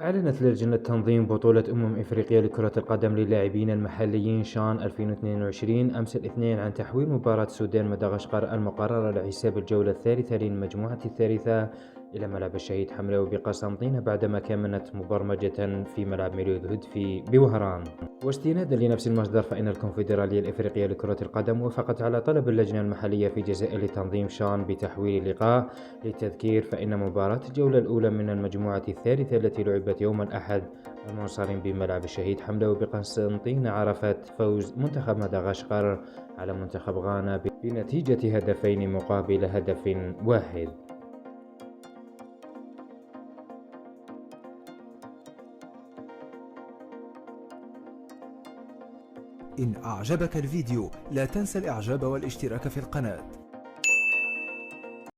أعلنت لجنة تنظيم بطولة إفريقيا لكرة القدم للاعبين المحليين شان 2022 أمس الاثنين عن تحويل مباراة السودان مدغشقر المقررة لحساب الجولة الثالثة للمجموعة الثالثة إلى ملعب الشهيد حملة بقسنطينة بعدما كانت مبرمجة في ملعب ميلود هدفي بوهران. واستنادا لنفس المصدر فإن الكونفدرالية الإفريقية لكرة القدم وافقت على طلب اللجنة المحلية في الجزائر لتنظيم شان بتحويل اللقاء. للتذكير فإن مباراة الجولة الأولى من المجموعة الثالثة التي لعبت يوم الأحد المنصرم بملعب الشهيد حمدة بقسنطينة عرفت فوز منتخب مدغشقر على منتخب غانا بنتيجة هدفين مقابل هدف واحد. إن أعجبك الفيديو لا تنسى الإعجاب والاشتراك في القناة.